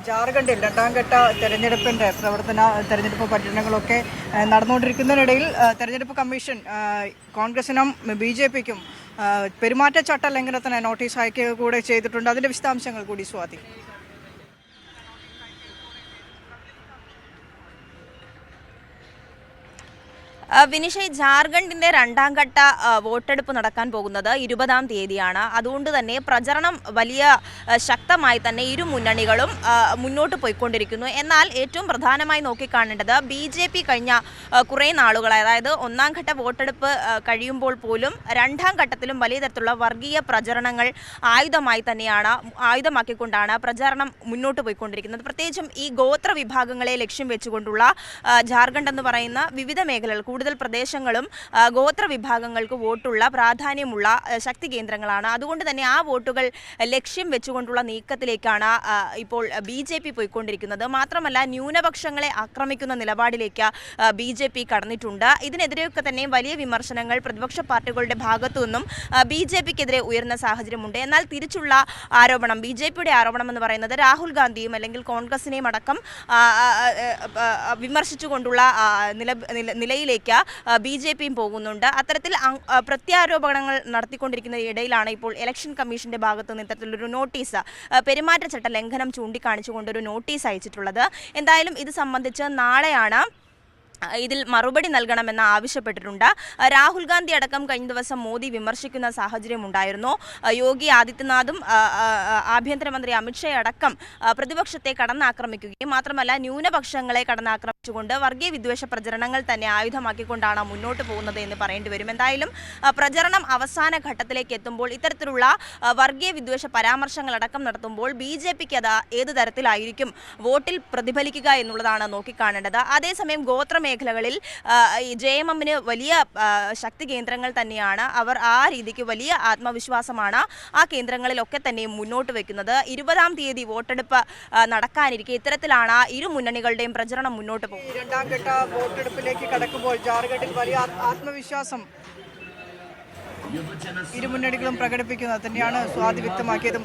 ജാർഖണ്ഡിൽ രണ്ടാം ഘട്ട തെരഞ്ഞെടുപ്പിൻ്റെ തെരഞ്ഞെടുപ്പ് പര്യടനങ്ങളൊക്കെ നടന്നുകൊണ്ടിരിക്കുന്നതിനിടയിൽ തെരഞ്ഞെടുപ്പ് കമ്മീഷൻ കോൺഗ്രസിനും ബി ജെ പിക്കും പെരുമാറ്റച്ചട്ട ലംഘനത്തിന് നോട്ടീസ് അയക്കുക കൂടെ ചെയ്തിട്ടുണ്ട്. അതിൻ്റെ വിശദാംശങ്ങൾ കൂടി സ്വാതി. വിനിഷയ്, ജാർഖണ്ഡിന്റെ രണ്ടാം ഘട്ട വോട്ടെടുപ്പ് നടക്കാൻ പോകുന്നത് 20-ാം തീയതിയാണ്. അതുകൊണ്ട് തന്നെ പ്രചരണം വലിയ ശക്തമായി തന്നെ ഇരു മുന്നണികളും മുന്നോട്ട് പോയിക്കൊണ്ടിരിക്കുന്നു. എന്നാൽ ഏറ്റവും പ്രധാനമായി നോക്കിക്കാണേണ്ടത് BJP കഴിഞ്ഞ കുറേ നാളുകളായി, അതായത് ഒന്നാം ഘട്ട വോട്ടെടുപ്പ് കഴിയുമ്പോൾ പോലും രണ്ടാം ഘട്ടത്തിലും വലിയ തരത്തിലുള്ള വർഗീയ പ്രചരണങ്ങൾ ആയുധമാക്കിക്കൊണ്ടാണ് പ്രചാരണം മുന്നോട്ട് പോയിക്കൊണ്ടിരിക്കുന്നത്. പ്രത്യേകിച്ചും ഈ ഗോത്ര വിഭാഗങ്ങളെ ലക്ഷ്യം വെച്ചുകൊണ്ടുള്ള ജാർഖണ്ഡ് എന്ന് പറയുന്ന വിവിധ മേഖലകൾ, കൂടുതൽ പ്രദേശങ്ങളും ഗോത്ര വിഭാഗങ്ങൾക്ക് വോട്ടുള്ള പ്രാധാന്യമുള്ള ശക്തി കേന്ദ്രങ്ങളാണ്. അതുകൊണ്ട് തന്നെ ആ വോട്ടുകൾ ലക്ഷ്യം വെച്ചുകൊണ്ടുള്ള നീക്കത്തിലേക്കാണ് ഇപ്പോൾ BJP പോയിക്കൊണ്ടിരിക്കുന്നത്. മാത്രമല്ല, ന്യൂനപക്ഷങ്ങളെ ആക്രമിക്കുന്ന നിലപാടിലേക്ക് BJP കടന്നിട്ടുണ്ട്. ഇതിനെതിരെയൊക്കെ തന്നെ വലിയ വിമർശനങ്ങൾ പ്രതിപക്ഷ പാർട്ടികളുടെ ഭാഗത്തു നിന്നും BJPക്കെതിരെ ഉയർന്ന സാഹചര്യമുണ്ട്. എന്നാൽ തിരിച്ചുള്ള ആരോപണം, BJPയുടെ ആരോപണം എന്ന് പറയുന്നത് രാഹുൽ ഗാന്ധിയും അല്ലെങ്കിൽ കോൺഗ്രസിനെയും അടക്കം വിമർശിച്ചുകൊണ്ടുള്ള നിലയിലേക്ക് BJPയും പോകുന്നുണ്ട്. അത്തരത്തിൽ പ്രത്യാരോപണങ്ങൾ നടത്തിക്കൊണ്ടിരിക്കുന്ന ഇടയിലാണ് ഇപ്പോൾ ഇലക്ഷൻ കമ്മീഷന്റെ ഭാഗത്തു നിന്ന് ഇത്തരത്തിലൊരു നോട്ടീസ്, പെരുമാറ്റച്ചട്ട ലംഘനം ചൂണ്ടിക്കാണിച്ചുകൊണ്ടൊരു നോട്ടീസ് അയച്ചിട്ടുള്ളത്. എന്തായാലും ഇത് സംബന്ധിച്ച് നാളെയാണ് ഇതിൽ മറുപടി നൽകണമെന്ന് ആവശ്യപ്പെട്ടിട്ടുണ്ട്. രാഹുൽ ഗാന്ധി അടക്കം കഴിഞ്ഞ ദിവസം മോദി വിമർശിക്കുന്ന സാഹചര്യമുണ്ടായിരുന്നു. യോഗി ആദിത്യനാഥും ആഭ്യന്തരമന്ത്രി അമിത്ഷാ അടക്കം പ്രതിപക്ഷത്തെ കടന്നാക്രമിക്കുകയും മാത്രമല്ല ന്യൂനപക്ഷങ്ങളെ കടന്നാക്രമിച്ചുകൊണ്ട് വർഗീയ വിദ്വേഷ പ്രചരണങ്ങൾ തന്നെ ആയുധമാക്കിക്കൊണ്ടാണ് മുന്നോട്ട് പോകുന്നത് എന്ന് പറയേണ്ടി വരും. എന്തായാലും പ്രചരണം അവസാന ഘട്ടത്തിലേക്ക് എത്തുമ്പോൾ ഇത്തരത്തിലുള്ള വർഗീയ വിദ്വേഷ പരാമർശങ്ങളടക്കം നടത്തുമ്പോൾ BJPക്ക് അത് ഏത് തരത്തിലായിരിക്കും വോട്ടിൽ പ്രതിഫലിക്കുക എന്നുള്ളതാണ് നോക്കിക്കാണേണ്ടത്. അതേസമയം ഗോത്ര മേഖലകളിൽ JMMന് വലിയ ശക്തി കേന്ദ്രങ്ങൾ തന്നെയാണ്. അവർ ആ രീതിക്ക് വലിയ ആത്മവിശ്വാസമാണ് ആ കേന്ദ്രങ്ങളിലൊക്കെ തന്നെ മുന്നോട്ട് വെക്കുന്നത്. 20-ാം തീയതി വോട്ടെടുപ്പ് നടക്കാനിരിക്കെ ഇത്തരത്തിലാണ് ഇരു മുന്നണികളുടെയും പ്രചരണം മുന്നോട്ട് പോകുന്നത്. രണ്ടാം ഘട്ട വോട്ടെടുപ്പിലേക്ക് കടക്കുമ്പോൾ ജാർഖണ്ഡിൽ വലിയ ആത്മവിശ്വാസം ഇരു മുന്നണികളും പ്രകടിപ്പിക്കുന്നത് തന്നെയാണ് സ്വാതി വ്യക്തമാക്കിയതും.